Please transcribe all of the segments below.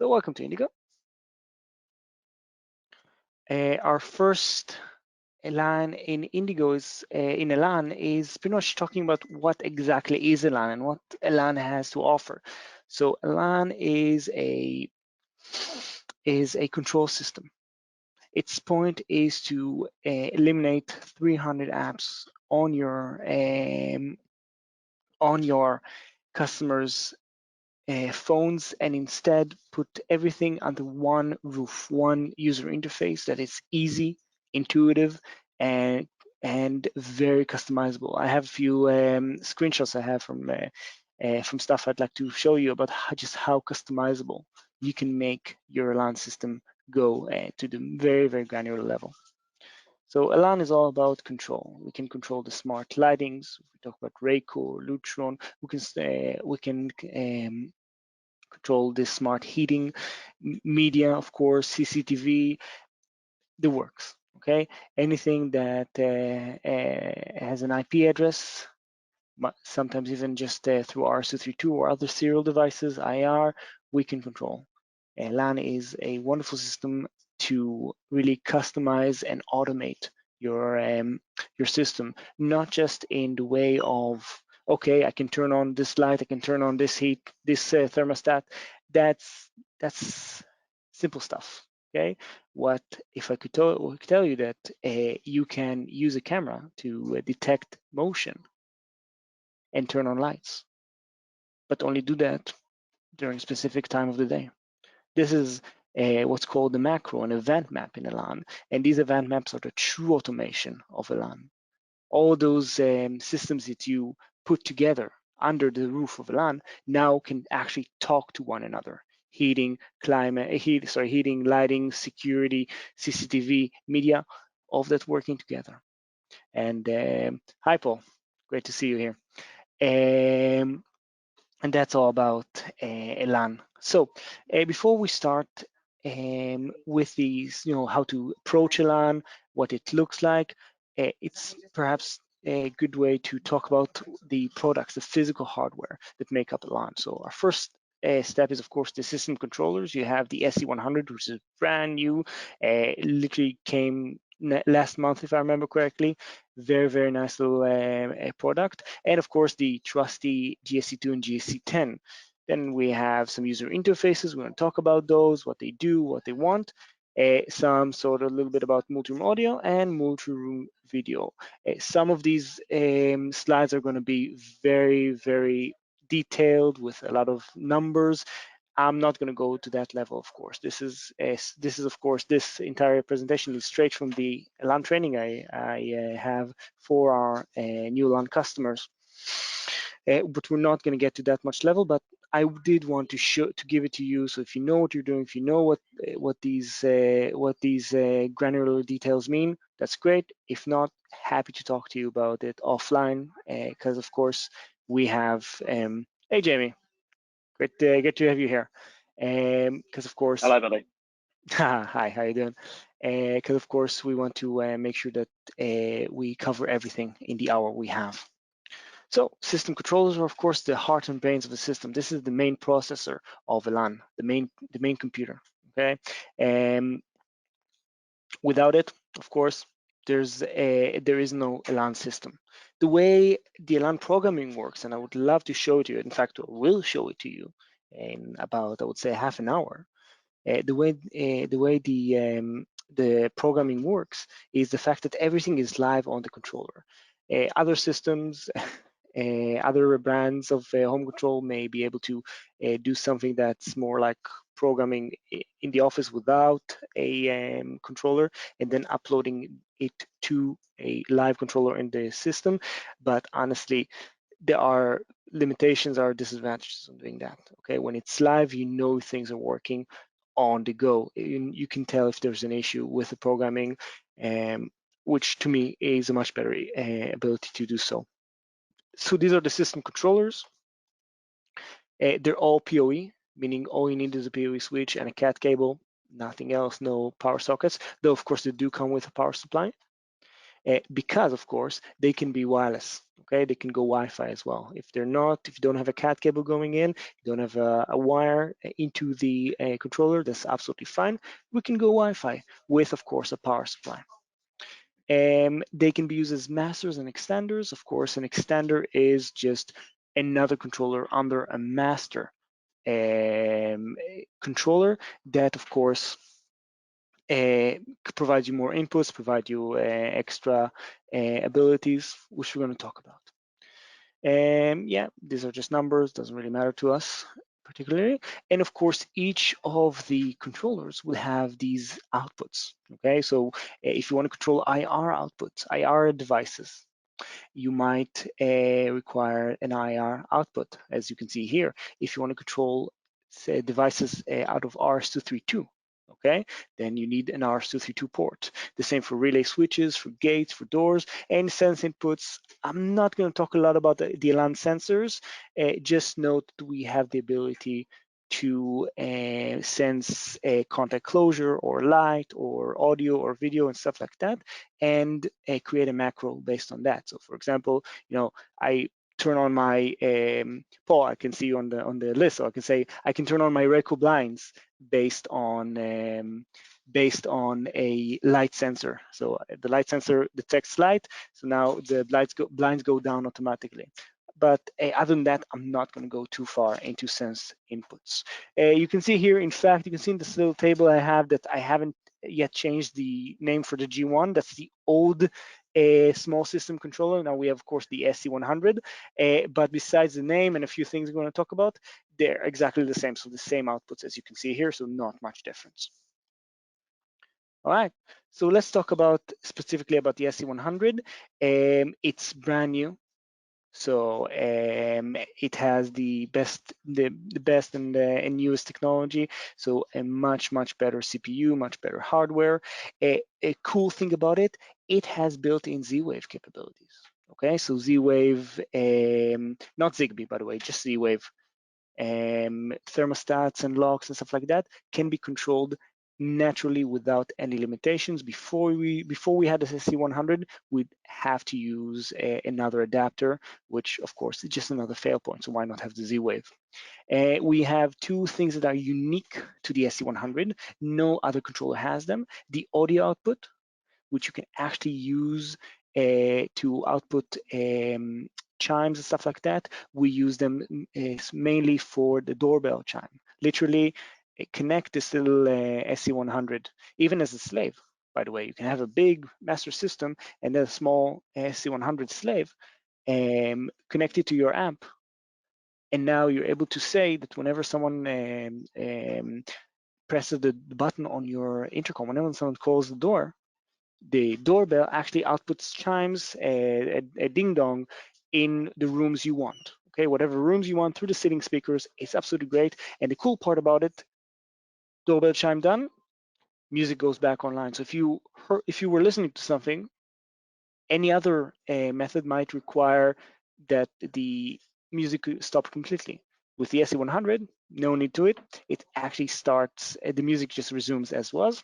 So welcome to Indigo. Our first Elan in Indigo is in Elan is pretty much talking about what exactly is Elan and what Elan has to offer. So Elan is a control system. Its point is to eliminate 300 apps on your customers' phones and instead put everything under one roof, one user interface that is easy, intuitive, and very customizable. I have a few screenshots I have from stuff I'd like to show you about just how customizable you can make your Elan system go to the very, very granular level. So Elan is all about control. We can control the smart lightings. We talk about Rayco, Lutron. We can control the smart heating, media, of course, CCTV, the works. Okay, anything that has an IP address, sometimes even just through RS-232 or other serial devices, IR, we can control. LAN is a wonderful system to really customize and automate your system, not just in the way of, okay, I can turn on this light, I can turn on this heat, this thermostat. That's simple stuff. Okay, what if I could tell you that you can use a camera to detect motion and turn on lights, but only do that during a specific time of the day. This is what's called the macro, an event map in Elan, and these event maps are the true automation of Elan. All those systems that you put together under the roof of Elan now can actually talk to one another. Heating, lighting, security, CCTV, media, all of that working together. And hi, Paul, great to see you here. And that's all about Elan. So before we start with these, how to approach Elan, what it looks like, it's perhaps a good way to talk about the products, the physical hardware that make up Elan. So our first step is, of course, the system controllers. You have the SE100, which is brand new, literally came last month, if I remember correctly. Very, very nice little product. And of course, the trusty GSC2 and GSC10. Then we have some user interfaces. We're going to talk about those, what they do, what they want. Some sort of a little bit about multi-room audio and multi-room video. Some of these slides are going to be very, very detailed with a lot of numbers. I'm not going to go to that level, of course. This is of course, this entire presentation is straight from the Elan training I have for our new Elan customers. But we're not going to get to that much level. But I did want to give it to you. So if you know what you're doing, if you know what these granular details mean, that's great. If not, happy to talk to you about it offline. Because of course we have. Hey, Jamie. Great to have you here. Because of course. Hello, buddy. Hi, how you doing? Because of course we want to make sure that we cover everything in the hour we have. So system controllers are of course the heart and brains of the system. This is the main processor of Elan, the main computer. Okay. Without it, of course, there is no Elan system. The way the Elan programming works, and I would love to show it to you. In fact, I will show it to you in about, I would say, half an hour. The way the programming works is the fact that everything is live on the controller. Other systems, other brands of home control may be able to do something that's more like programming in the office without a controller and then uploading it to a live controller in the system. But honestly, there are limitations, are disadvantages of doing that. Okay, when it's live, you know things are working on the go. You can tell if there's an issue with the programming, which to me is a much better ability to do so. So these are the system controllers. They're all PoE, meaning all you need is a PoE switch and a CAT cable, nothing else, no power sockets, though of course they do come with a power supply. because of course they can be wireless. Okay, they can go Wi-Fi as well. If they're not, if you don't have a CAT cable going in, you don't have a wire into the controller, that's absolutely fine. We can go Wi-Fi with, of course, a power supply. They can be used as masters and extenders. Of course, an extender is just another controller under a master controller that, of course, provide you more inputs, provide you extra abilities, which we're going to talk about. Yeah, these are just numbers, doesn't really matter to us particularly. And of course, each of the controllers will have these outputs. Okay, so if you want to control IR outputs, IR devices, you might require an IR output, as you can see here. If you want to control say, devices out of RS-232, okay, then you need an RS-232 port. The same for relay switches, for gates, for doors, and sense inputs. I'm not going to talk a lot about the Elan sensors. Just note that we have the ability to sense a contact closure or light or audio or video and stuff like that, and create a macro based on that. So for example, I turn on my Paul, I can see on the list, so I can say I can turn on my Reco blinds based on a light sensor. So the light sensor detects light, so now the blinds go down automatically. But other than that, I'm not going to go too far into sense inputs. You can see here, in fact, you can see in this little table I have that I haven't yet changed the name for the G1. That's the old small system controller. Now we have, of course, the SC100, but besides the name and a few things we're going to talk about, they're exactly the same. So the same outputs as you can see here, so not much difference. All right, so let's talk about specifically about the SC100. It's brand new. So it has the best and newest technology. So a much better CPU, much better hardware. A cool thing about it, it has built-in Z-Wave capabilities. Okay, so Z-Wave, not Zigbee by the way, just Z-Wave. Thermostats and locks and stuff like that can be controlled naturally without any limitations. Before we had the SC100, we'd have to use another adapter, which of course is just another fail point. So why not have the Z-Wave? We have two things that are unique to the SC100. No other controller has them. The audio output, which you can actually use to output chimes and stuff like that. We use them mainly for the doorbell chime. Literally connect this little SC100, even as a slave, by the way. You can have a big master system and then a small SC100 slave connected to your amp. And now you're able to say that whenever someone presses the button on your intercom, whenever someone calls the door, the doorbell actually outputs chimes, a ding dong in the rooms you want. Okay, whatever rooms you want through the sitting speakers, it's absolutely great. And the cool part about it, doorbell chime done, music goes back online. So if you were listening to something, any other method might require that the music stop completely. With the SC100, no need to it. It actually starts, the music just resumes as was.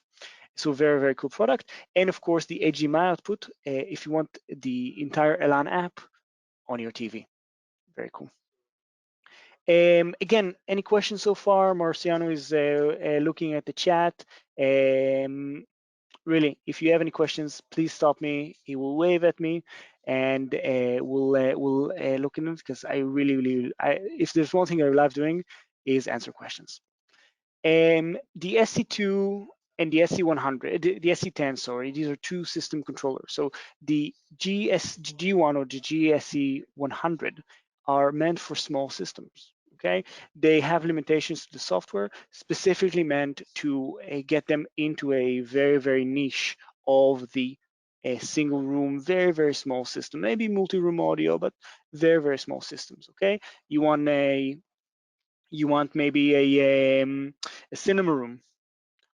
So very cool product. And of course, the HDMI output, if you want the entire Elan app on your TV. Very cool. Again, any questions so far? Marciano is looking at the chat. Really, if you have any questions, please stop me. He will wave at me, and we'll look into it, because I really, if there's one thing I love doing is answer questions. The SC2 and the SC100, the SC10, sorry, these are two system controllers. So the G1 or the GSC100 are meant for small systems. Okay, they have limitations to the software, specifically meant to get them into a very niche of the single room, very small system, maybe multi-room audio, but very small systems. Okay, you want maybe a cinema room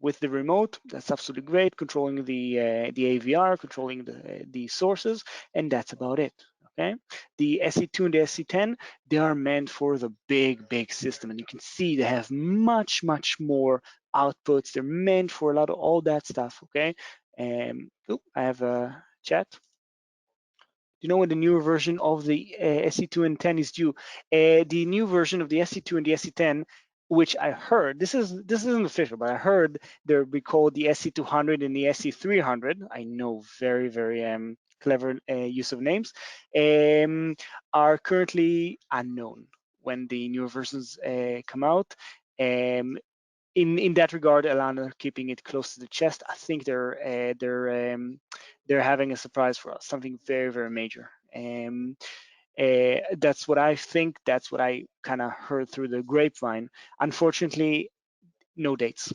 with the remote. That's absolutely great, controlling the AVR, controlling the sources, and that's about it. Okay, the SC2 and the SC10, they are meant for the big system, and you can see they have much more outputs. They're meant for a lot of all that stuff. Okay, I have a chat. you know when the newer version of the SE2 and 10 is due? The new version of the SE2 and the SE10, which I heard, this isn't official, but I heard they'll be called the SE200 and the SE300. I know, very clever use of names. Are currently unknown when the newer versions come out. In that regard, Elan are keeping it close to the chest. I think they're having a surprise for us, something very major. That's what I think. That's what I kind of heard through the grapevine. Unfortunately, no dates.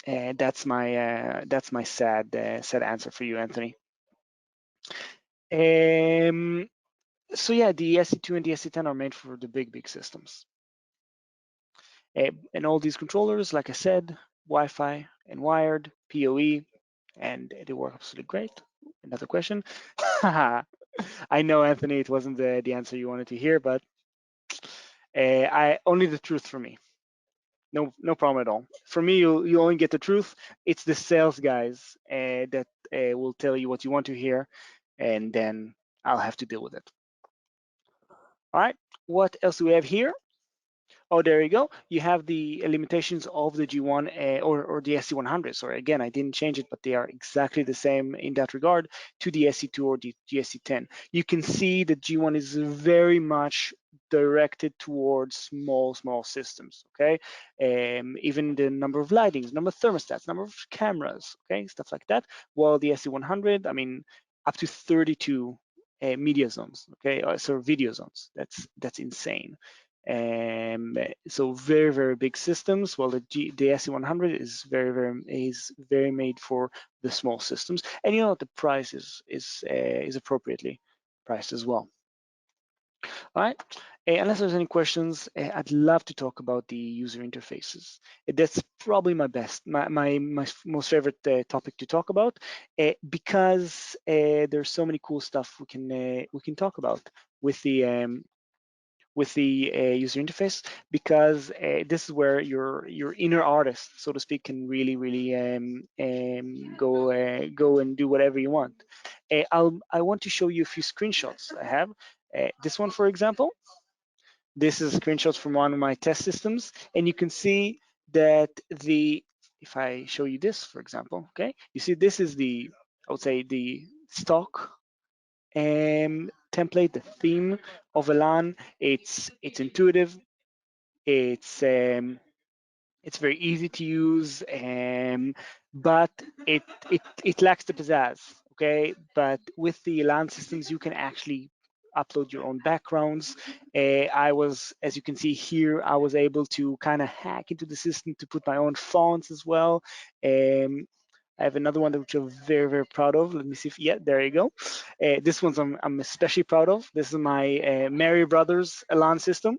That's my sad answer for you, Anthony. So yeah, the SE2 and the SE10 are made for the big systems. And all these controllers, like I said, Wi-Fi and wired, PoE, and they work absolutely great. Another question. I know, Anthony, it wasn't the answer you wanted to hear, but I only the truth for me. No problem at all. For me, you only get the truth. It's the sales guys that will tell you what you want to hear, and then I'll have to deal with it. All right. What else do we have here? Oh, there you go. You have the limitations of the G1 or the SC100. Sorry, again, I didn't change it, but they are exactly the same in that regard to the SC2 or the SC10. You can see that G1 is very much directed towards small systems, okay? Even the number of lightings, number of thermostats, number of cameras, okay? Stuff like that. While the SC100, I mean, up to 32 media zones, okay? So video zones, that's insane. So very big systems. While the SE100 is very made for the small systems, and you know the price is appropriately priced as well. All right. Unless there's any questions, I'd love to talk about the user interfaces. That's probably my most favorite topic to talk about because there's so many cool stuff we can talk about with the user interface, because this is where your inner artist, so to speak, can really go and do whatever you want. I want to show you a few screenshots I have. This one, for example, this is screenshots from one of my test systems, and you can see that if I show you this, for example, okay, you see this is I would say the stock template, the theme of Elan. It's intuitive. It's very easy to use, but it lacks the pizzazz. Okay, but with the Elan systems, you can actually upload your own backgrounds. I was, as you can see here, I was able to kind of hack into the system to put my own fonts as well. I have another one which I'm very proud of. Let me see if, yeah, there you go. This one's I'm especially proud of. This is my Mary Brothers Elan system,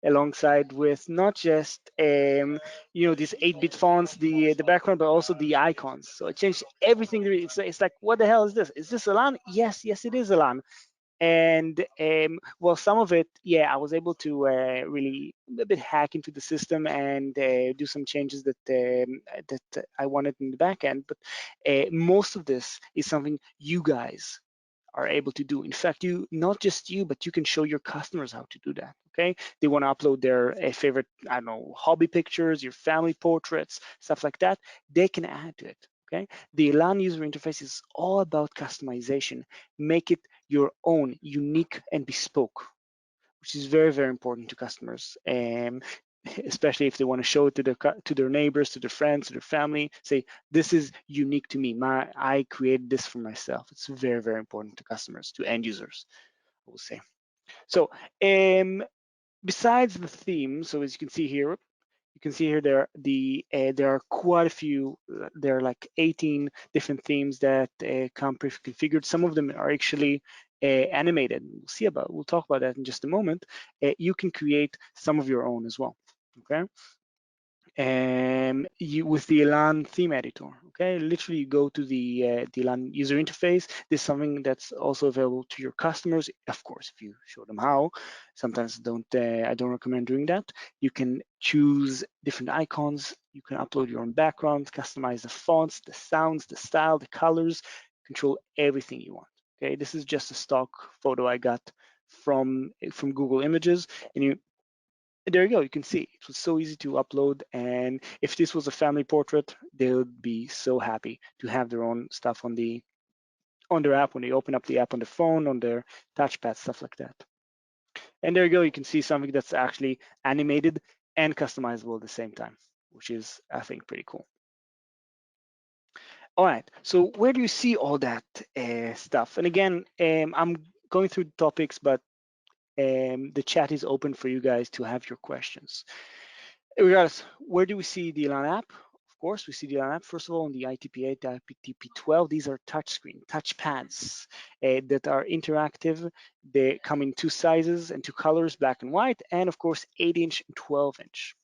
alongside with not just these 8-bit fonts, the background, but also the icons. So I changed everything. It's like, what the hell is this? Is this Elan? Yes, it is Elan. And well, some of it, yeah, I was able to really a bit hack into the system and do some changes that I wanted in the back end. But most of this is something you guys are able to do. In fact, not just you, but you can show your customers how to do that. Okay, they want to upload their favorite, I don't know, hobby pictures, your family portraits, stuff like that. They can add to it. Okay, the Elan user interface is all about customization. Make it your own, unique and bespoke, which is very important to customers, especially if they want to show it to their neighbors, to their friends, to their family. Say, this is unique to me. I created this for myself. It's very important to customers, to end users, I will say. So besides the theme, so as you can see here, there are quite a few. There are like 18 different themes that come pre-configured. Some of them are actually animated. We'll talk about that in just a moment. You can create some of your own as well. Okay. With the Elan theme editor, okay, literally you go to the Elan user interface. This is something that's also available to your customers, of course, if you show them how. Sometimes I don't recommend doing that. You can choose different icons. You can upload your own backgrounds, customize the fonts, the sounds, the style, the colors, control everything you want. Okay, this is just a stock photo I got from Google Images, and there you go. You can see it was so easy to upload, and if this was a family portrait, they would be so happy to have their own stuff on their app when they open up the app on the phone, on their touchpad, stuff like that. And there you go. You can see something that's actually animated and customizable at the same time, which is, I think, pretty cool. All right, so where do you see all that stuff? And again, I'm going through the topics, but the chat is open for you guys to have your questions. Regardless, where do we see the Elan app? Of course, we see the Elan app, first of all, on the ITP8, the ITP12. These are touch pads that are interactive. They come in two sizes and two colors, black and white, and of course, 8-inch and 12-inch.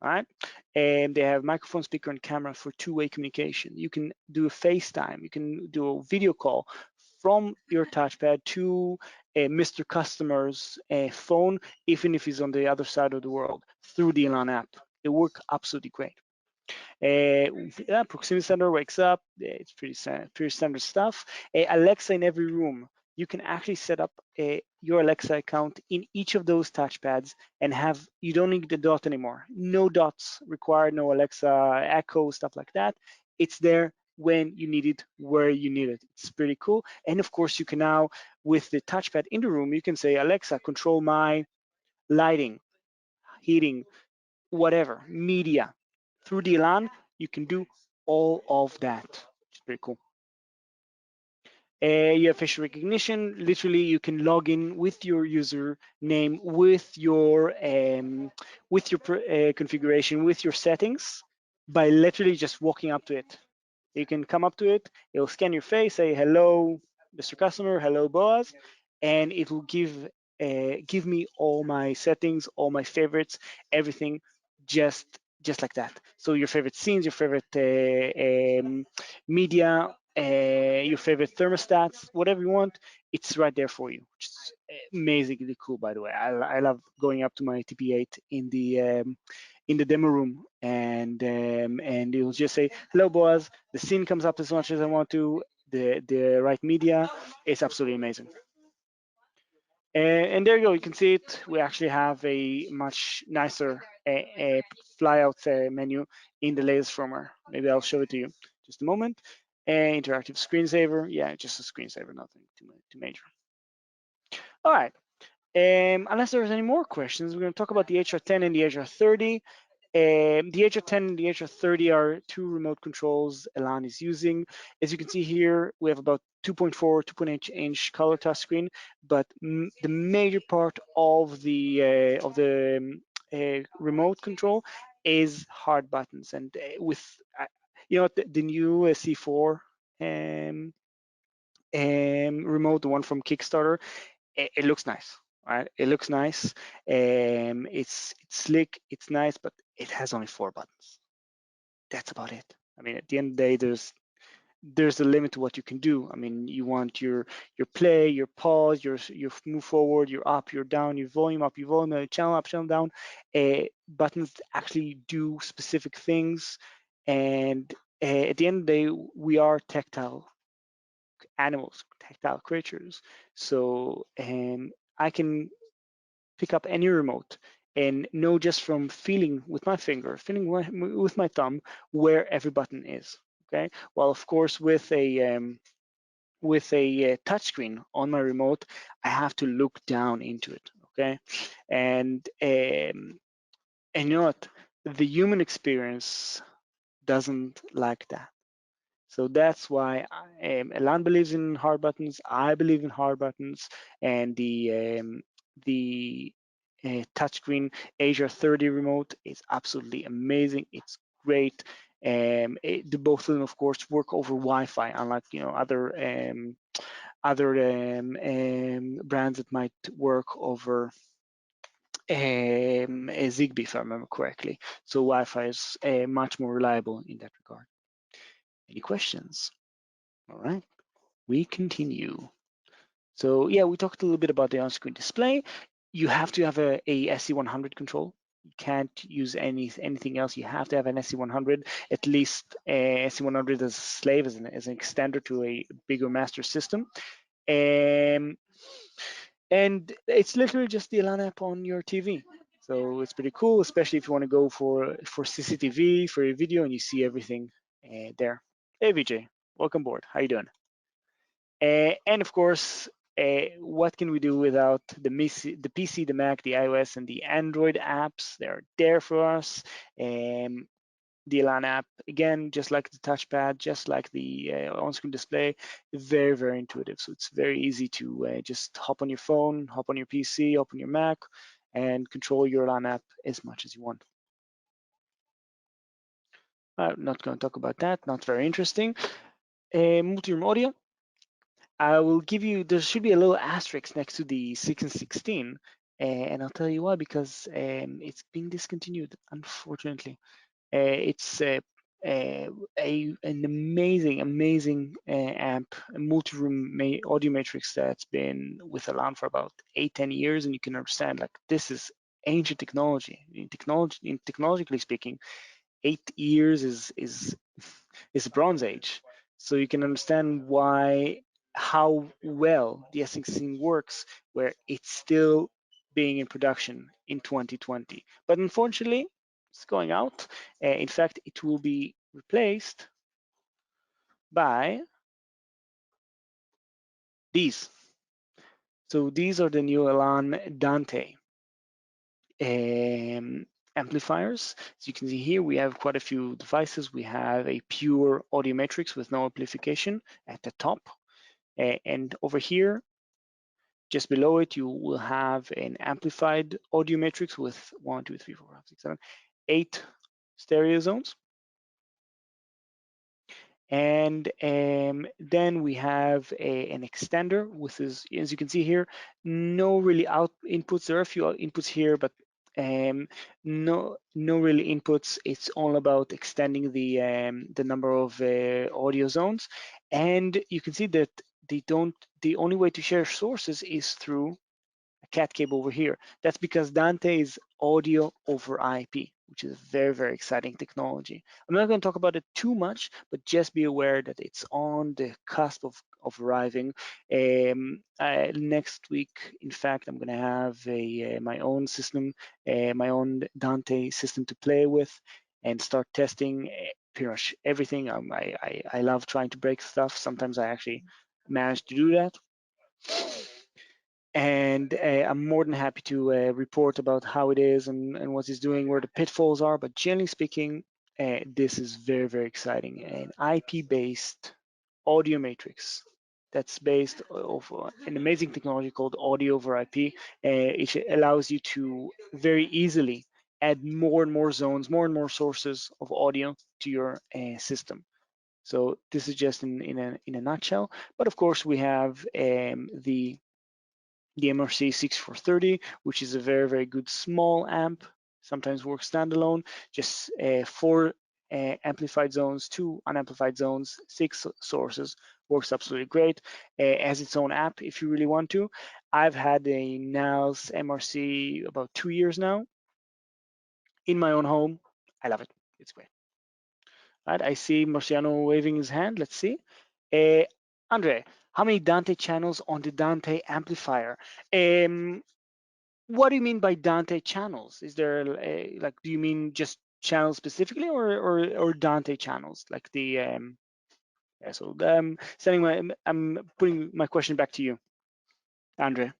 All right, and they have microphone, speaker, and camera for two-way communication. You can do a FaceTime, you can do a video call from your touchpad to Mr. Customer's phone, even if he's on the other side of the world, through the Elan app. It works absolutely great. Yeah, Proximity Center wakes up. It's pretty standard stuff. Alexa in every room. You can actually set up your Alexa account in each of those touchpads and you don't need the dot anymore. No dots required, no Alexa Echo, stuff like that. It's there when you need it, where you need it. It's pretty cool. And of course, you can now, with the touchpad in the room, you can say, Alexa, control my lighting, heating, whatever, media. Through the Elan, you can do all of that. It's pretty cool. You have facial recognition. Literally, you can log in with your username, with your configuration, with your settings, by literally just walking up to it. You can come up to it. It'll scan your face, say hello, Mr. Customer, hello, Boaz, and it will give me all my settings, all my favorites, everything, just like that. So your favorite scenes, your favorite media, your favorite thermostats, whatever you want, it's right there for you, which is amazingly cool, by the way. I love going up to my TP8 in the demo room, and it will just say, hello, Boaz. The scene comes up as much as I want to, the right media. It's absolutely amazing. And there you go, you can see it. We actually have a much nicer flyout menu in the latest firmware. Maybe I'll show it to you. Just a moment. Interactive screensaver. Yeah, just a screensaver, nothing too major. All right. Unless there's any more questions, we're going to talk about the HR10 and the HR30. The HR10 and the HR30 are two remote controls Elan is using. As you can see here, we have about 2.4, 2.8 inch color touchscreen, but the major part of the remote control is hard buttons. And with the new C4 remote, the one from Kickstarter, it looks nice, right? It looks nice. It's slick, it's nice, but it has only 4 buttons. That's about it. I mean, at the end of the day, there's a limit to what you can do. I mean, you want your play, your pause, your move forward, your up, your down, your volume up, your volume, channel up, channel down. Buttons actually do specific things, and at the end of the day, we are tactile animals, tactile creatures. So I can pick up any remote and know just from feeling with my finger, feeling with my thumb, where every button is. Okay. Well, of course, with a touchscreen on my remote, I have to look down into it. Okay, and you know what? The human experience doesn't like that. So that's why Elan believes in hard buttons. I believe in hard buttons, and the touchscreen Asia 30 remote is absolutely amazing. It's great. Both of them, of course, work over Wi-Fi, unlike other brands that might work over Zigbee, if I remember correctly. So Wi-Fi is much more reliable in that regard. Any questions? All right, we continue. So yeah, we talked a little bit about the on-screen display. You have to have a SE100 control. You can't use anything else. You have to have an SE100, at least SE100 as a slave, as an extender to a bigger master system. And it's literally just the Elan app on your TV. So it's pretty cool, especially if you want to go for CCTV for your video and you see everything there. Hey VJ, welcome aboard. How you doing? And of course, what can we do without the PC, the Mac, the iOS, and the Android apps? They're there for us. The Elan app, again, just like the touchpad, just like the on-screen display, very, very intuitive. So it's very easy to just hop on your phone, hop on your PC, open your Mac, and control your Elan app as much as you want. I'm not going to talk about that, not very interesting. Multi-room audio, I will give you, there should be a little asterisk next to the 6 and 16, and I'll tell you why, because it's being discontinued, unfortunately. It's an amazing amp, a multi-room audio matrix that's been with Elan for about 8-10 years, and you can understand like this is ancient technology. Technologically speaking, 8 years is Bronze Age. So you can understand how well the S16 works, where it's still being in production in 2020. But unfortunately, it's going out. In fact, it will be replaced by these. So these are the new Elan Dante amplifiers. As you can see here, we have quite a few devices. We have a pure audio matrix with no amplification at the top. And over here, just below it, you will have an amplified audio matrix with 1, 2, 3, 4, 5, 6, 7, 8 stereo zones. And then we have an extender with this, as you can see here, no really inputs. There are a few inputs here, but no really inputs. It's all about extending the number of audio zones. And you can see that the only way to share sources is through a cat cable over here. That's because Dante is audio over IP, which is a very, very exciting technology. I'm not going to talk about it too much, but just be aware that it's on the cusp of arriving. Next week, in fact, I'm going to have my own system, my own Dante system to play with and start testing pretty much everything. I love trying to break stuff. Sometimes I actually manage to do that. And I'm more than happy to report about how it is and what it's doing, where the pitfalls are. But generally speaking, this is very, very exciting. An IP-based audio matrix that's based off an amazing technology called audio over IP. It allows you to very easily add more and more zones, more and more sources of audio to your system. So this is just in a nutshell. But of course, we have the MRC 6430, which is a very, very good small amp, sometimes works standalone, just 4 amplified zones, 2 unamplified zones, 6 sources, works absolutely great. Has its own app if you really want to. I've had a NAS MRC about 2 years now in my own home. I love it. It's great. Right, I see Marciano waving his hand. Let's see. Uh, Andre, how many Dante channels on the Dante amplifier? What do you mean by Dante channels? Is there like, do you mean just channels specifically, or Dante channels, like the yeah? So I'm putting my question back to you, Andre.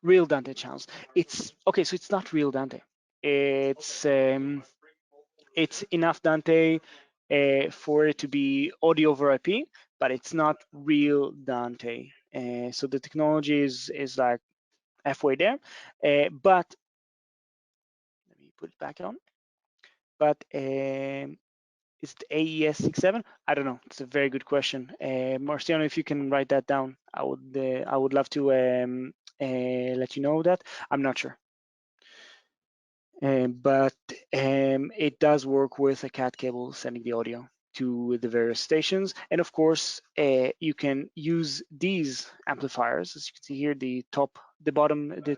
Real Dante channels. It's okay. So it's not real Dante. It's enough Dante for it to be audio over IP, but it's not real Dante. So the technology is like halfway there, but let me put it back on. But is it AES67? I don't know. It's a very good question. Marciano, if you can write that down, I would love to let you know that. I'm not sure. But it does work with a cat cable sending the audio to the various stations. And of course, you can use these amplifiers. As you can see here, the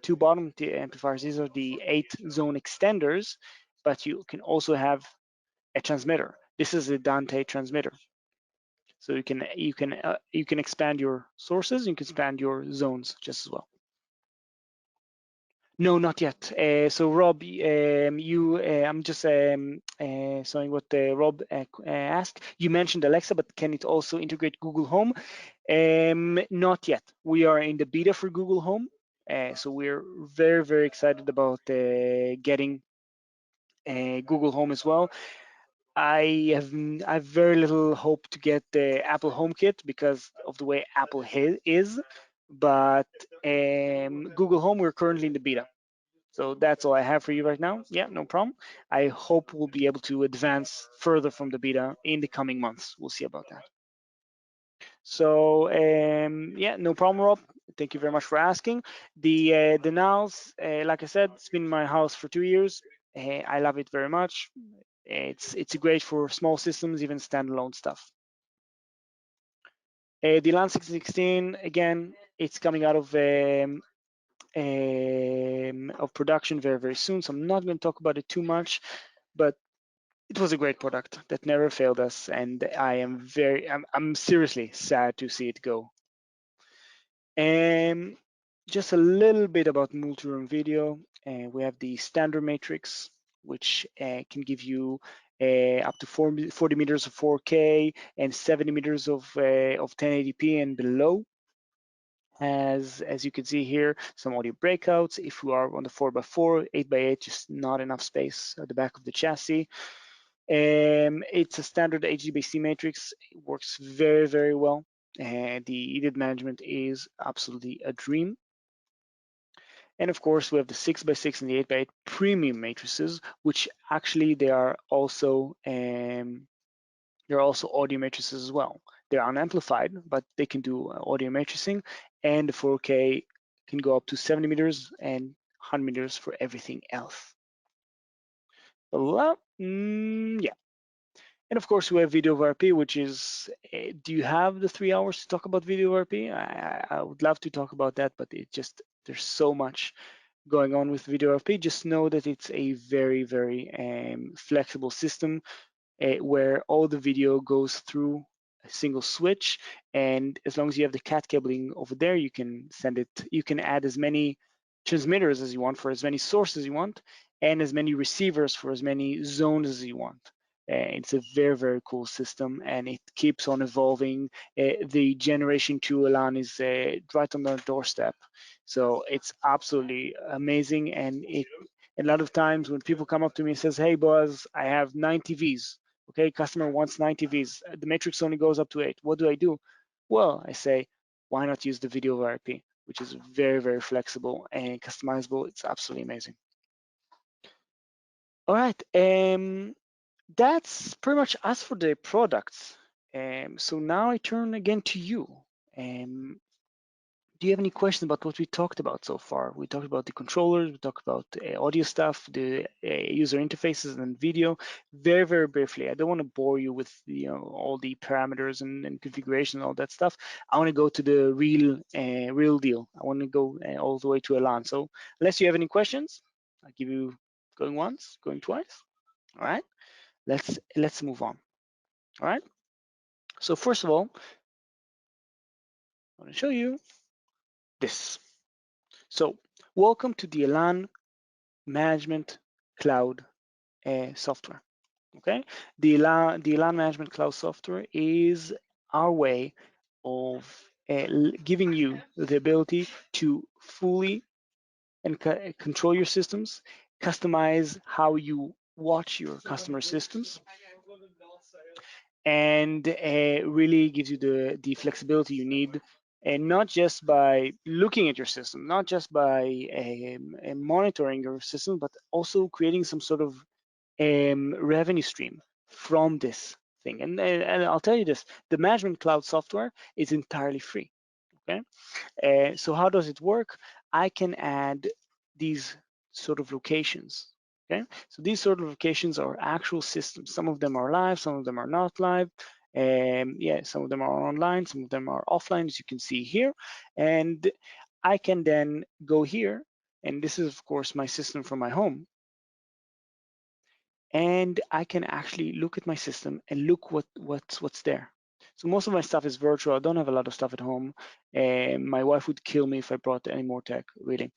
two bottom amplifiers, these are the 8-zone extenders, but you can also have a transmitter. This is a Dante transmitter. So you can expand your sources, you can expand your zones just as well. No, not yet. So Rob, I'm just saying what Rob asked. You mentioned Alexa, but can it also integrate Google Home? Not yet. We are in the beta for Google Home, so we're very, very excited about getting Google Home as well. I have very little hope to get the Apple HomeKit because of the way Apple is, but Google Home, we're currently in the beta. So that's all I have for you right now. Yeah, no problem. I hope we'll be able to advance further from the beta in the coming months. We'll see about that. So yeah, no problem, Rob. Thank you very much for asking. The NALs, like I said, it's been in my house for 2 years. I love it very much. It's great for small systems, even standalone stuff. The LAN 616, again, it's coming out of production very, very soon. So I'm not going to talk about it too much, but it was a great product that never failed us, and I'm seriously sad to see it go. And just a little bit about multi-room video. We have the standard matrix, which can give you up to 40 meters of 4K and 70 meters of 1080p and below. As you can see here, some audio breakouts. If you are on the 4x4, 8x8, just not enough space at the back of the chassis. It's a standard HDBaseT matrix. It works very, very well. The EDID management is absolutely a dream. And of course, we have the 6x6 and the 8x8 premium matrices, which actually they are also audio matrices as well. They're unamplified, but they can do audio matricing, and the 4K can go up to 70 meters and 100 meters for everything else. Well, yeah. And of course, we have video over IP, which is, do you have the 3 hours to talk about video over IP? I would love to talk about that, but there's so much going on with video over IP. Just know that it's a very, very flexible system where all the video goes through a single switch, and as long as you have the cat cabling over there, you can add as many transmitters as you want for as many sources as you want, and as many receivers for as many zones as you want. It's a very, very cool system, and it keeps on evolving. The generation 2 Elan is right on the doorstep, so it's absolutely amazing. And a lot of times when people come up to me and says, "Hey, Boaz, I have 9 TVs. Okay, customer wants 9 TVs. The matrix only goes up to 8. What do I do?" Well, I say, why not use the video over IP, which is very, very flexible and customizable. It's absolutely amazing. All right, that's pretty much us for the products. So now I turn again to you. Do you have any questions about what we talked about so far? We talked about the controllers, we talked about audio stuff, the user interfaces and video. Very, very briefly. I don't want to bore you with all the parameters and configuration and all that stuff. I want to go to the real deal. I want to go all the way to Elan. So unless you have any questions, I'll give you going once, going twice. All right, let's move on. All right. So first of all, I want to show you this. So welcome to the Elan Management Cloud software. Okay, the Elan Management Cloud software is our way of giving you the ability to fully control your systems, customize how you watch your customer systems, and really gives you the flexibility you need, and not just by looking at your system, not just by monitoring your system, but also creating some sort of revenue stream from this thing. And I'll tell you this: the Management Cloud software is entirely free. Okay, so how does it work? I can add these sort of locations. Okay, so these sort of locations are actual systems. Some of them are live, some of them are not live. Yeah, some of them are online, some of them are offline, as you can see here. And I can then go here, and this is of course my system from my home. And I can actually look at my system and look what's there. So most of my stuff is virtual. I don't have a lot of stuff at home. My wife would kill me if I brought any more tech, really.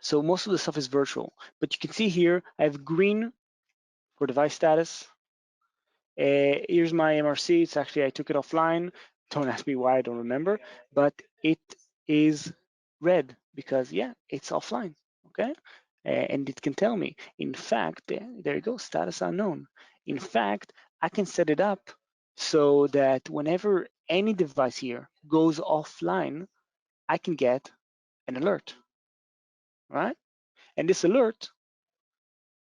So most of the stuff is virtual. But you can see here, I have green for device status. Here's my MRC. It's actually, I took it offline. Don't ask me why, I don't remember. But it is red because, yeah, it's offline, okay? And it can tell me. In fact, there you go, status unknown. In fact, I can set it up so that whenever any device here goes offline, I can get an alert, right? And this alert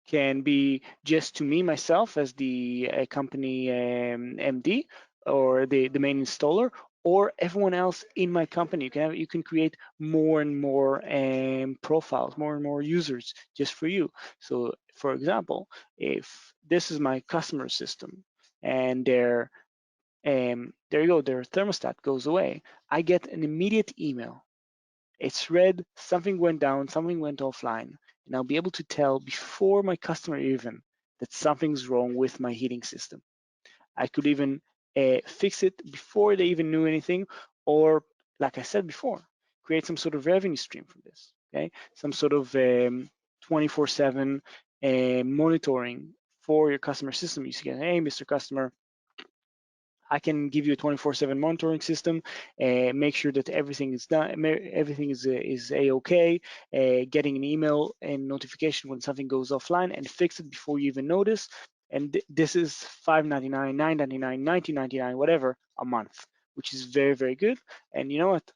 can be just to me myself as the company MD or the main installer, or everyone else in my company. You can create more and more profiles, more and more users just for you. So for example, if this is my customer system and there you go, their thermostat goes away, I get an immediate email. It's red, something went down, something went offline, and I'll be able to tell before my customer even that something's wrong with my heating system. I could even fix it before they even knew anything, or like I said before, create some sort of revenue stream from this, okay? Some sort of 24/7 monitoring for your customer system. You say, hey, Mr. Customer, I can give you a 24/7 monitoring system, make sure that everything is done, everything is a-okay, getting an email and notification when something goes offline, and fix it before you even notice. And this is $5.99, $9.99, $19.99, whatever a month, which is very, very good. And you know what?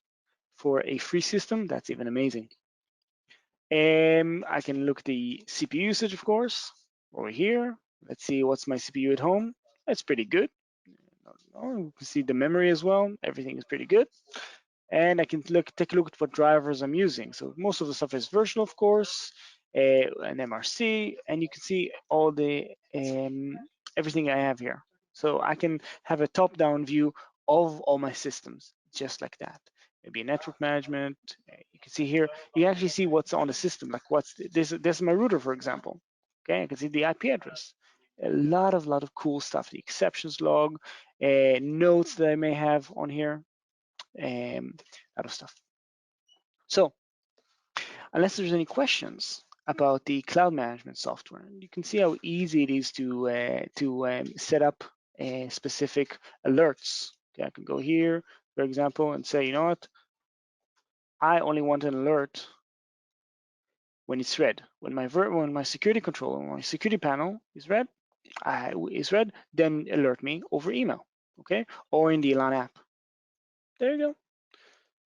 For a free system, that's even amazing. I can look at the CPU usage, of course, over here. Let's see what's my CPU at home. That's pretty good. You can see the memory as well. Everything is pretty good. And I can take a look at what drivers I'm using. So most of the stuff is virtual, of course, an MRC, and you can see all the everything I have here. So I can have a top-down view of all my systems, just like that. Maybe network management. You can see here, you actually see what's on the system, like what's this is my router, for example. Okay, I can see the IP address. A lot of cool stuff. The exceptions log, notes that I may have on here, lot of stuff. So unless there's any questions about the cloud management software, you can see how easy it is to set up specific alerts. Okay, I can go here, for example, and say, you know what, I only want an alert when it's red. When my security controller, when my security panel is red, then alert me over email, okay, or in the Elan app. There you go.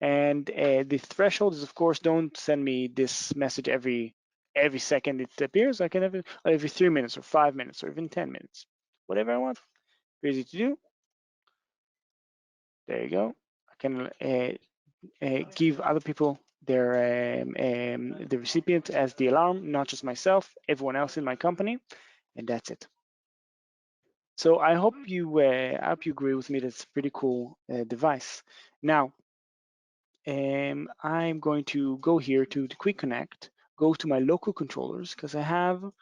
And the threshold is, of course, don't send me this message every second it appears. I can have it every 3 minutes or 5 minutes or even 10 minutes, whatever I want. Easy to do. There you go. I can give other people the recipient as the alarm, not just myself, everyone else in my company, and that's it. So I hope you agree with me. That's a pretty cool device. Now, I'm going to go here to the Quick Connect, go to my local controllers because I'm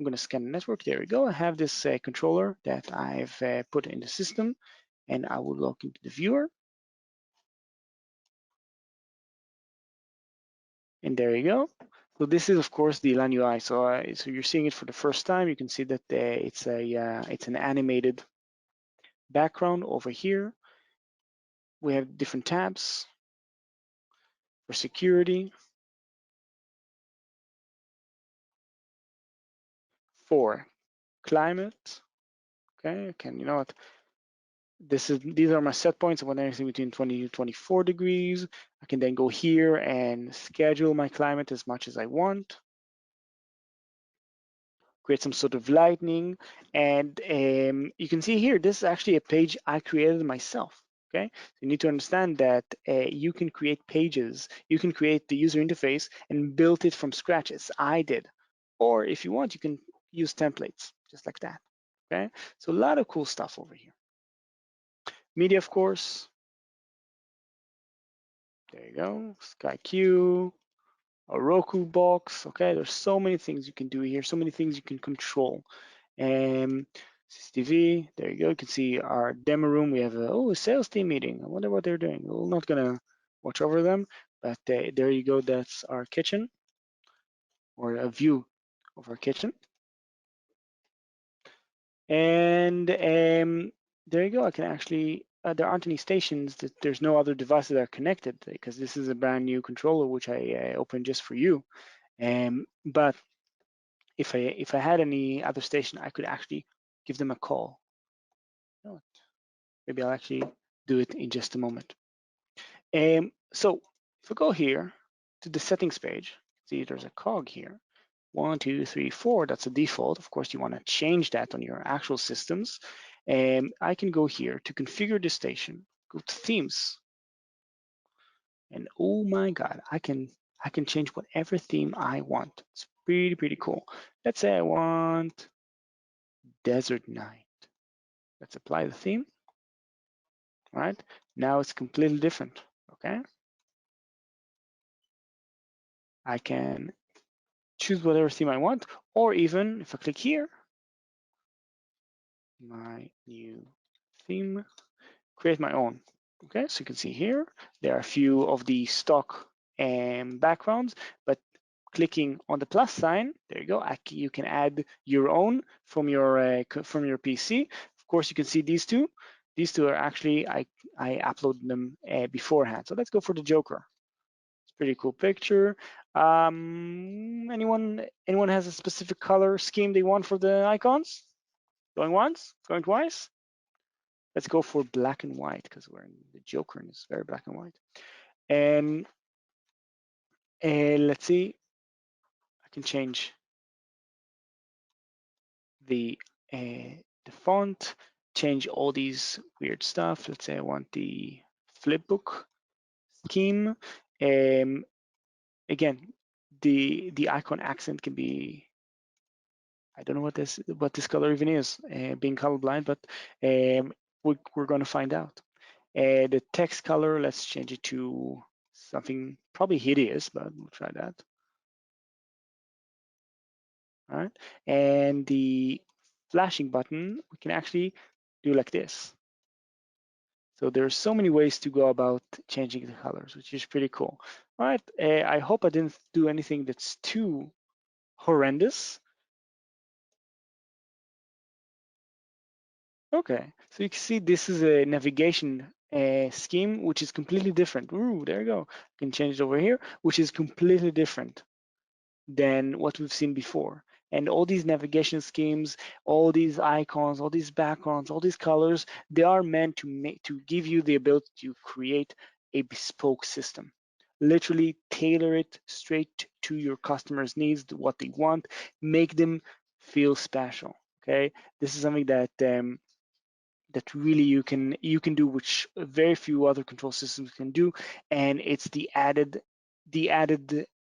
going to scan the network. There we go. I have this controller that I've put in the system, and I will log into the viewer. And there you go. So this is, of course, the Elan UI. So you're seeing it for the first time. You can see that it's an animated background over here. We have different tabs for security, for climate. Okay, you know what? These are my set points. I want anything between 20 to 24 degrees. I can then go here and schedule my climate as much as I want. Create some sort of lightning. And you can see here, this is actually a page I created myself. Okay, so you need to understand that you can create pages. You can create the user interface and build it from scratch as I did. Or if you want, you can use templates just like that. Okay, so a lot of cool stuff over here. Media, of course. There you go, SkyQ, a Roku box. Okay, there's so many things you can do here, so many things you can control. CCTV, there you go. You can see our demo room. We have a sales team meeting. I wonder what they're doing. We're not gonna watch over them, but there you go. That's our kitchen, or a view of our kitchen. And there you go. I can actually, there aren't any stations, that there's no other devices that are connected, because this is a brand new controller which I opened just for you. But if I had any other station, I could actually give them a call. Maybe I'll actually do it in just a moment. So if we go here to the settings page, see there's a cog here. 1, 2, 3, 4, that's a default. Of course, you want to change that on your actual systems. I can go here to configure the station, go to themes, and oh my God, I can change whatever theme I want. It's pretty cool. Let's say I want Desert Night. Let's apply the theme. All right, now it's completely different. Okay, I can choose whatever theme I want, or even if I click here, my new theme, create my own. Okay, so you can see here, there are a few of the stock backgrounds, but clicking on the plus sign, there you go, you can add your own from your PC. Of course, you can see these two. These two are actually, I uploaded them beforehand. So let's go for the Joker. It's a pretty cool picture. Anyone has a specific color scheme they want for the icons? Going once, going twice? Let's go for black and white, because we're in the Joker and it's very black and white. And let's see, I can change the font, change all these weird stuff. Let's say I want the flipbook scheme. Again, the icon accent can be, I don't know what this color even is, being colorblind, but we're going to find out. The text color, let's change it to something probably hideous, but we'll try that. All right, and the flashing button, we can actually do like this. So there's so many ways to go about changing the colors, which is pretty cool. All right, I hope I didn't do anything that's too horrendous. Okay, so you can see this is a navigation scheme, which is completely different. Ooh, there you go. I can change it over here, which is completely different than what we've seen before. And all these navigation schemes, all these icons, all these backgrounds, all these colors, they are meant to give you the ability to create a bespoke system. Literally tailor it straight to your customers' needs, what they want, make them feel special. Okay, this is something that really you can do, which very few other control systems can do, and it's the added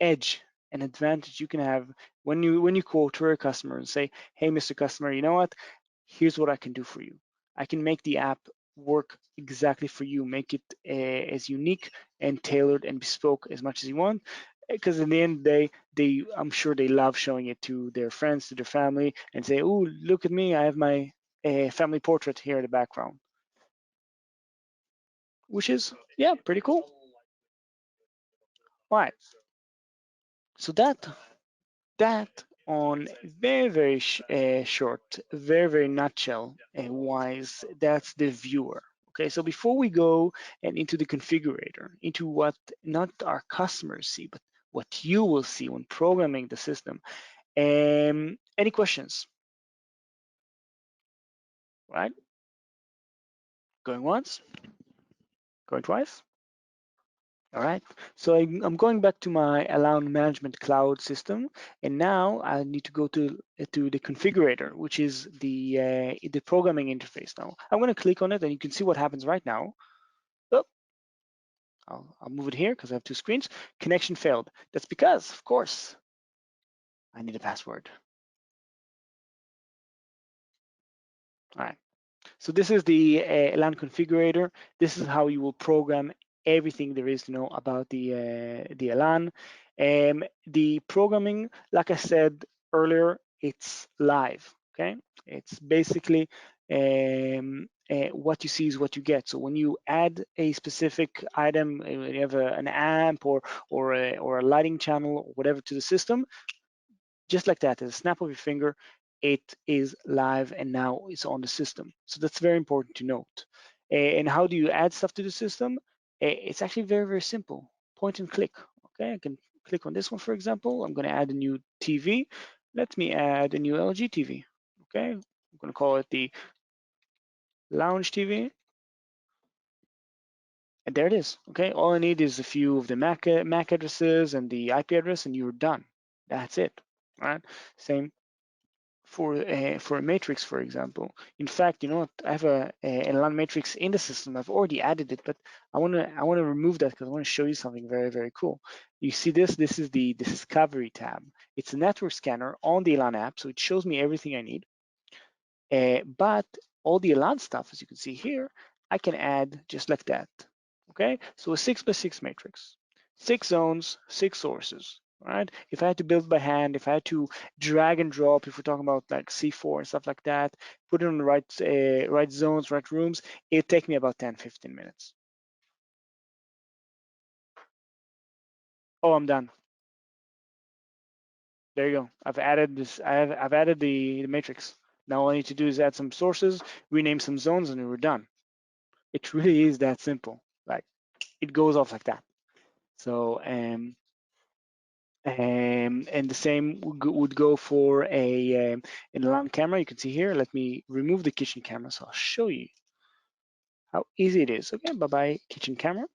edge and advantage you can have when you call to a customer and say, hey, Mr. Customer, you know what, here's what I can do for you. I can make the app work exactly for you, make it as unique and tailored and bespoke as much as you want, because in the end of the day, I'm sure they love showing it to their friends, to their family, and say, oh, look at me, I have my family portrait here in the background, which is, yeah, pretty cool. All right, so that on very short, very nutshell wise, that's the viewer. Okay, so before we go and into the configurator, into what not our customers see, but what you will see when programming the system, any questions? Right, going once, going twice. All right, so I'm going back to my Elan Management Cloud system, and now I need to go to the configurator, which is the programming interface. Now I'm going to click on it, and you can see what happens right now. Oh, I'll move it here because I have two screens. Connection failed. That's because, of course, I need a password. All right. So this is the Elan configurator. This is how you will program everything there is to know about the Elan. The programming, like I said earlier, it's live. Okay, it's basically what you see is what you get. So when you add a specific item, you have an amp or a lighting channel or whatever to the system, just like that, at a snap of your finger, it is live and now it's on the system. So that's very important to note. And how do you add stuff to the system? It's actually very, very simple. Point and click. Okay, I can click on this one, for example. I'm going to add a new TV. Let me add a new LG TV. Okay, I'm going to call it the lounge TV. And there it is. Okay, all I need is a few of the MAC addresses and the IP address, and you're done. That's it. All right. Same for a matrix, for example. In fact, you know what? I have an Elan matrix in the system. I've already added it, but I want to remove that because I want to show you something very, very cool. You see this? This is the Discovery tab. It's a network scanner on the Elan app, so it shows me everything I need. But all the Elan stuff, as you can see here, I can add just like that. Okay, so a 6x6 matrix, 6 zones, 6 sources. Right? If I had to build by hand, if I had to drag and drop, if we're talking about like C4 and stuff like that, put it on the right zones, right rooms, it'd take me about 10, 15 minutes. Oh, I'm done. There you go. I've added this. I've added the matrix. Now all I need to do is add some sources, rename some zones, and we're done. It really is that simple. Like it goes off like that. So and the same would go for an alarm camera. You can see here. Let me remove the kitchen camera, so I'll show you how easy it is. Okay, bye-bye kitchen camera.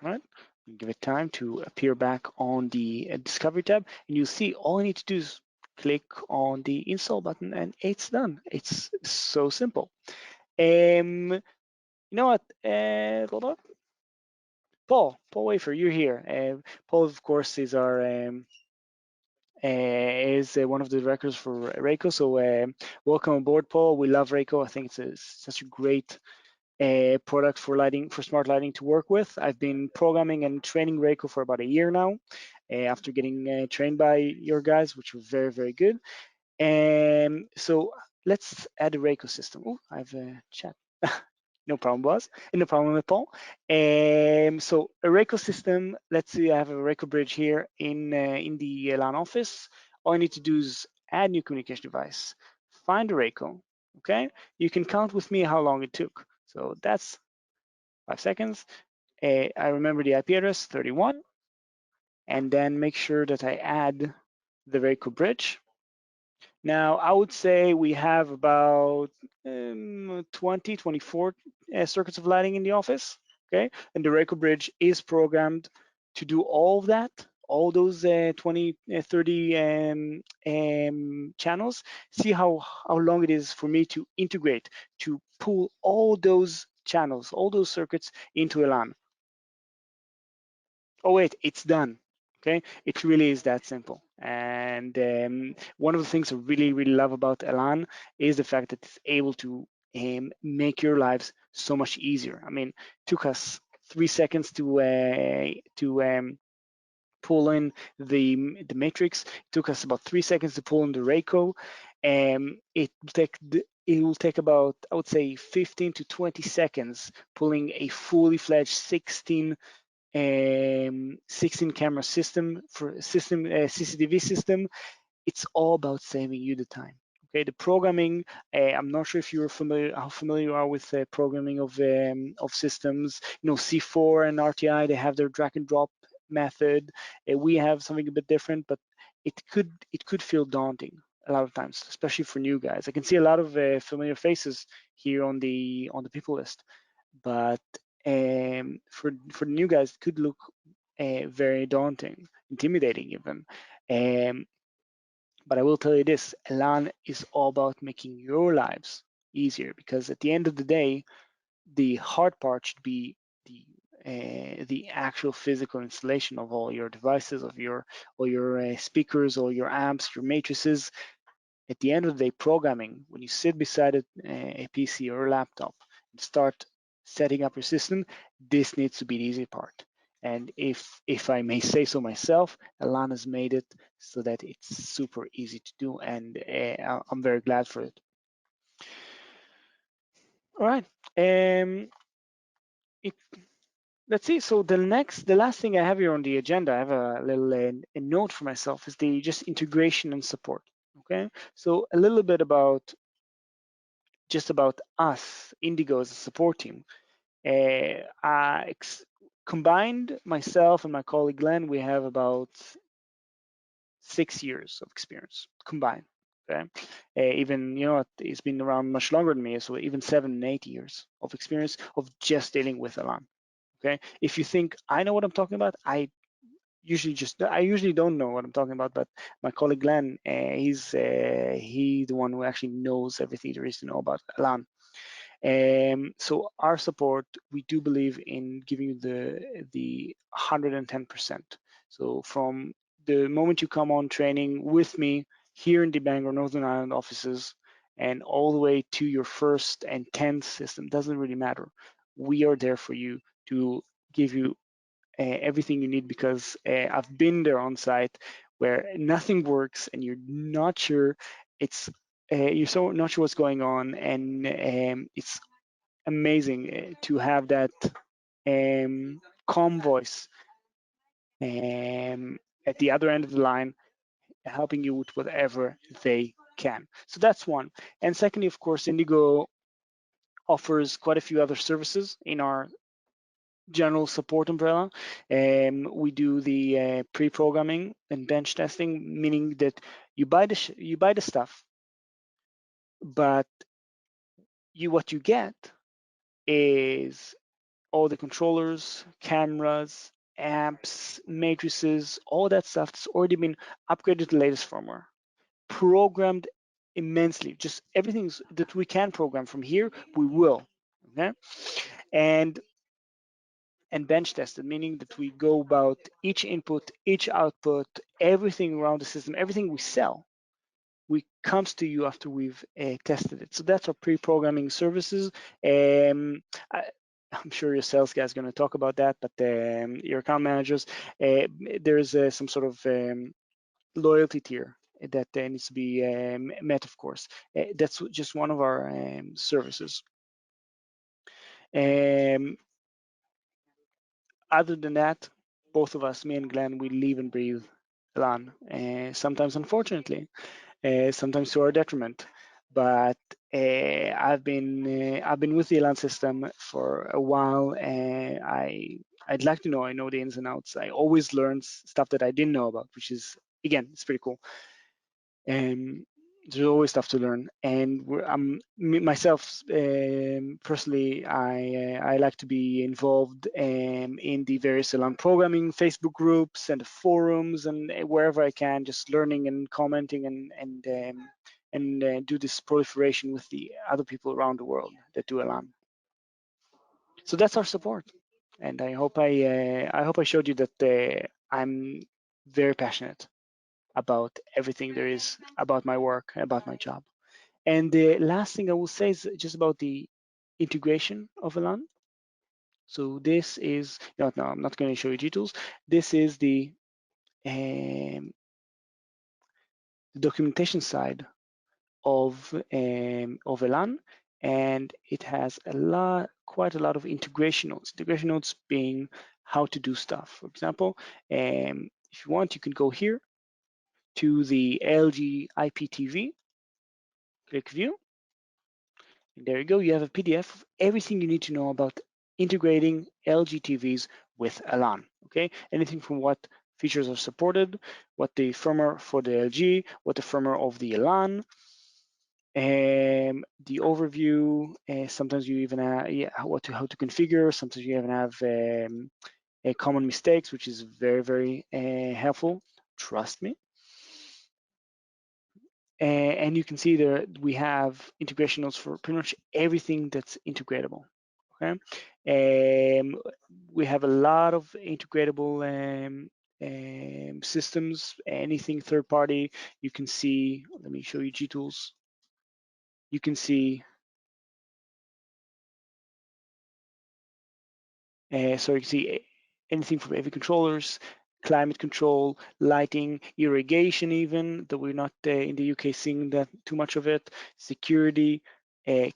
All right, give it time to appear back on the Discovery tab, and you'll see all I need to do is click on the install button, and it's done. It's so simple. You know what? Hold on. Paul Wafer, you're here. Paul, of course, is our is one of the directors for Reiko. So welcome aboard, Paul. We love Reiko. I think such a great product for lighting, for smart lighting to work with. I've been programming and training Reiko for about a year now, after getting trained by your guys, which were very, very good. So let's add a Reiko system. Oh, I have a chat. No problem, boss. No problem at all. So a Reiko system, let's say I have a Reiko bridge here in the LAN office. All I need to do is add new communication device, find a Reiko, okay? You can count with me how long it took. So that's 5 seconds. I remember the IP address, 31, and then make sure that I add the Reiko bridge. Now, I would say we have about 20, 24 circuits of lighting in the office, okay? And the Reiko bridge is programmed to do all of that, all those 20, 30 channels. See how long it is for me to integrate, to pull all those channels, all those circuits into Elan. Oh wait, it's done. Okay, it really is that simple. And one of the things I really, really love about Elan is the fact that it's able to make your lives so much easier. I mean, it took us 3 seconds to pull in the matrix. It took us about 3 seconds to pull in the Reiko. It will take about, I would say, 15 to 20 seconds pulling a fully fledged 16 camera system CCTV system. It's all about saving you the time. Okay, the programming. I'm not sure if you're familiar, how familiar you are with programming of systems. You know, C4 and RTI, they have their drag and drop method. We have something a bit different, but it could feel daunting a lot of times, especially for new guys. I can see a lot of familiar faces here on the people list, but for the new guys, it could look very daunting, intimidating even. Um, but I will tell you this, Elan is all about making your lives easier, because at the end of the day, the hard part should be the actual physical installation of all your devices, of your all your speakers, all your amps, your matrices. At the end of the day, programming, when you sit beside a PC or a laptop and start setting up your system, this needs to be the easy part. And if I may say so myself, Elan has made it so that it's super easy to do, and I'm very glad for it. All right. It, let's see. So the last thing I have here on the agenda, I have a little a note for myself, is the just integration and support. Okay. So a little bit about just about us, Indigo, as a support team. Combined, myself and my colleague Glenn, we have about 6 years of experience combined. Okay, even it's been around much longer than me, so even 7 and 8 years of experience of just dealing with Elan. Okay, if you think I know what I'm talking about, I usually don't know what I'm talking about, but my colleague Glenn, he the one who actually knows everything there is to know about Elan. So our support, we do believe in giving you the 110%. So from the moment you come on training with me here in the Bangor Northern Ireland offices and all the way to your first and 10th system, doesn't really matter. We are there for you to give you everything you need, because I've been there on site where nothing works and you're not sure you're so not sure what's going on, and it's amazing to have that calm voice at the other end of the line, helping you with whatever they can. So that's one. And secondly, of course, Indigo offers quite a few other services in our general support umbrella. We do the pre-programming and bench testing, meaning that you buy the stuff, but what you get is all the controllers, cameras, amps, matrices, all that stuff that's already been upgraded to the latest firmware, programmed immensely. Just everything that we can program from here, we will. Okay, and bench tested, meaning that we go about each input, each output, everything around the system, everything we sell, we comes to you after we've tested it. So that's our pre-programming services. I, I'm sure your sales guy is going to talk about that, but your account managers, there's some sort of loyalty tier that needs to be met, of course. That's just one of our services. Other than that, both of us, me and Glenn, we live and breathe Elan. Sometimes, unfortunately, sometimes to our detriment. But I've been with the Elan system for a while, and I'd like to know. I know the ins and outs. I always learn stuff that I didn't know about, which is, again, it's pretty cool. And there's always stuff to learn. And myself personally, I like to be involved in the various Elan programming Facebook groups and the forums and wherever I can, just learning and commenting and do this proliferation with the other people around the world that do Elan. So that's our support, and I hope I showed you that I'm very passionate about everything there is about my work, about my job. And the last thing I will say is just about the integration of Elan. So this is, no, I'm not going to show you details. This is the documentation side of Elan, and it has quite a lot of integration notes. Integration notes being how to do stuff. For example, if you want, you can go here to the LG IPTV, click View, and there you go. You have a PDF of everything you need to know about integrating LG TVs with Elan. Okay, anything from what features are supported, what the firmware for the LG, what the firmware of the Elan, the overview. Sometimes you even have how to configure. Sometimes you even have common mistakes, which is very, very helpful. Trust me. And you can see there we have integration notes for pretty much everything that's integratable. Okay, we have a lot of integratable systems. Anything third party, you can see. Let me show you GTools. You can see. So you can see anything from AV controllers, climate control, lighting, irrigation even, though we're not in the UK seeing that too much of it, security,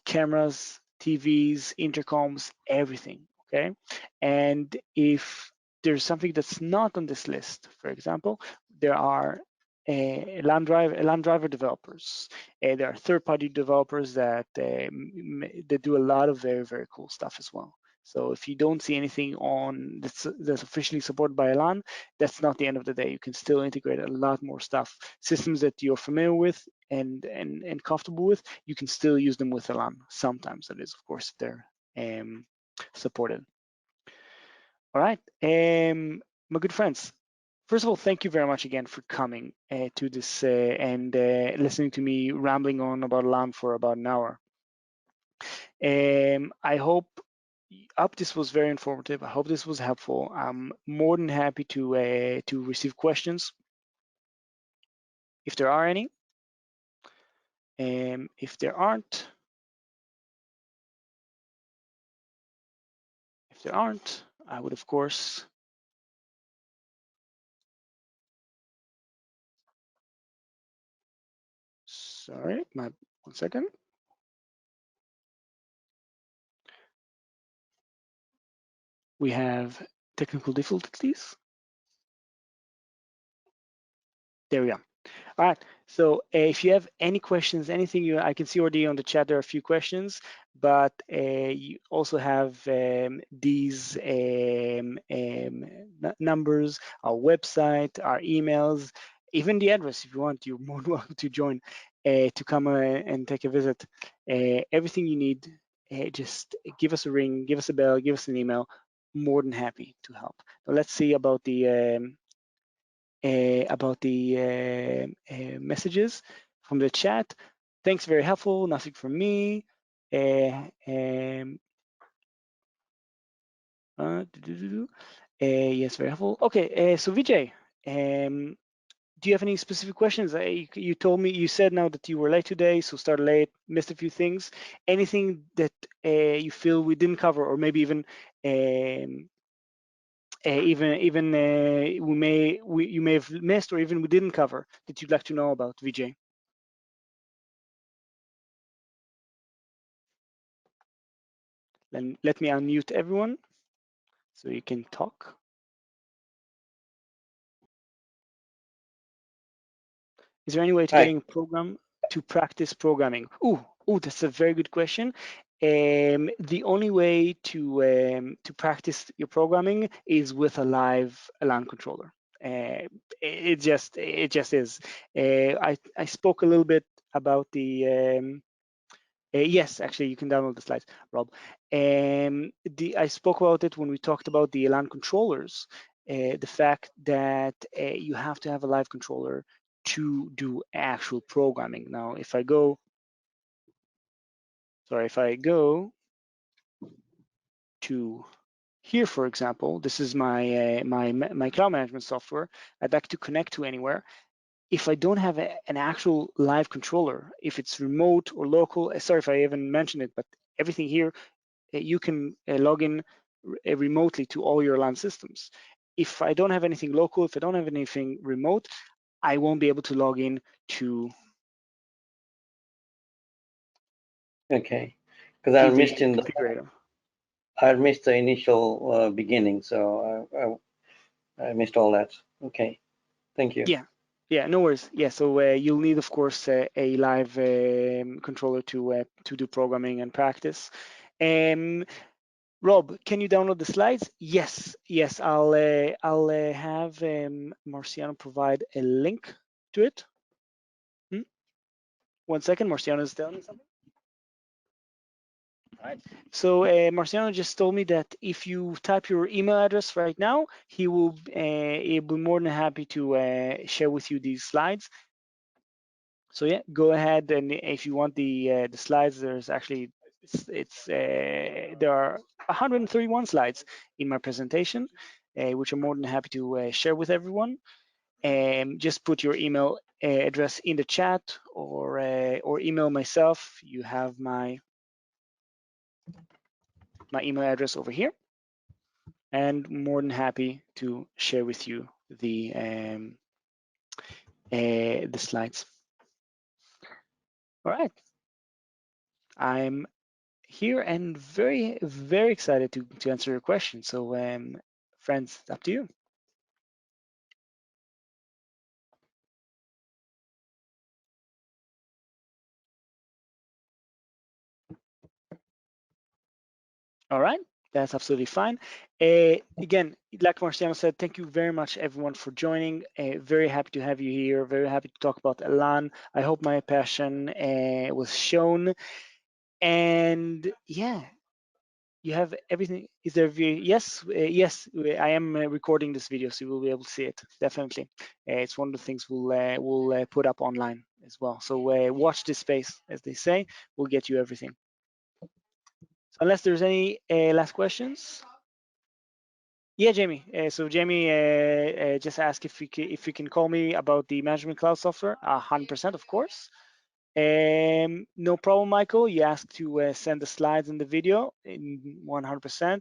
cameras, TVs, intercoms, everything, okay? And if there's something that's not on this list, for example, there are LAN driver developers. There are third-party developers that do a lot of very, very cool stuff as well. So if you don't see anything on that's officially supported by Elan, that's not the end of the day. You can still integrate a lot more stuff. Systems that you're familiar with and comfortable with, you can still use them with Elan. Sometimes that is, of course, if they're supported. All right, my good friends. First of all, thank you very much again for coming to this and listening to me rambling on about Elan for about an hour. I hope this was very informative. I hope this was helpful. I'm more than happy to receive questions if there are any. If there aren't, I would of course. Sorry, 1 second. We have technical difficulties. There we go. All right. So if you have any questions, anything I can see already on the chat, there are a few questions, but you also have these numbers, our website, our emails, even the address. If you want, you're more than welcome to join, to come and take a visit. Everything you need, just give us a ring, give us a bell, give us an email. More than happy to help. Now let's see about the messages from the chat. Thanks, very helpful. Nothing from me. Yes, very helpful. Okay, so Vijay, do you have any specific questions? You told me, you said now that you were late today, so started late, missed a few things. Anything that you feel we didn't cover, or maybe even you may have missed, or even we didn't cover, that you'd like to know about, Vijay? Then let me unmute everyone so you can talk. Is there any way to getting a program to practice programming? Oh, that's a very good question. The only way to practice your programming is with a live Elan controller. It just is. I spoke a little bit about the yes, actually, you can download the slides, Rob. I spoke about it when we talked about the Elan controllers, the fact that you have to have a live controller to do actual programming. Now, if I go to here, for example, this is my my cloud management software. I'd like to connect to anywhere. If I don't have an actual live controller, if it's remote or local, sorry if I even mentioned it, but everything here, you can log in remotely to all your LAN systems. If I don't have anything local, if I don't have anything remote, I won't be able to log in to. Okay, because I missed in configurator. I missed the initial beginning, so I missed all that. Okay, thank you. Yeah, no worries. Yeah, so you'll need, of course, a live controller to do programming and practice. Rob, can you download the slides? Yes, I'll have Marciano provide a link to it. 1 second, Marciano is telling me something. All right. So Marciano just told me that if you type your email address right now, he'll be more than happy to share with you these slides. So yeah, go ahead, and if you want the slides, there's actually there are 131 slides in my presentation, which I'm more than happy to share with everyone. Just put your email address in the chat, or email myself. You have my email address over here, and more than happy to share with you the slides. All right, I'm here and very, very excited to answer your questions. So, friends, up to you. All right, that's absolutely fine. Again, like Marciano said, thank you very much, everyone, for joining. Very happy to have you here. Very happy to talk about Elan. I hope my passion was shown. And yeah, you have everything. Is there view? Yes, yes. I am recording this video, so you will be able to see it. Definitely, it's one of the things we'll put up online as well. So watch this space, as they say. We'll get you everything. So unless there's any last questions. Yeah, Jamie. So Jamie just asked if you can call me about the management cloud software. 100%, of course. No problem, Michael. You asked to send the slides and the video in 100%.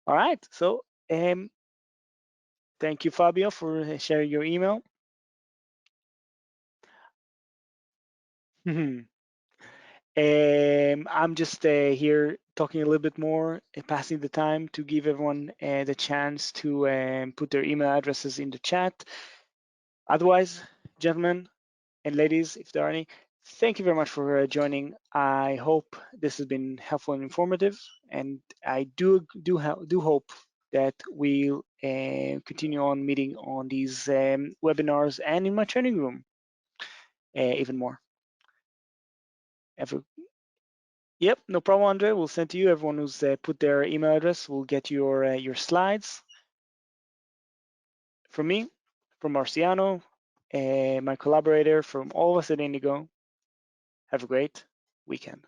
All right. So thank you, Fabio, for sharing your email. I'm just here talking a little bit more, passing the time to give everyone the chance to put their email addresses in the chat. Otherwise, gentlemen and ladies, if there are any, thank you very much for joining. I hope this has been helpful and informative, and I do hope that we'll continue on meeting on these webinars and in my training room even more. Yep, no problem, Andre. We'll send to you. Everyone who's put their email address will get your slides. From me, from Marciano, my collaborator, from all of us at Indigo. Have a great weekend.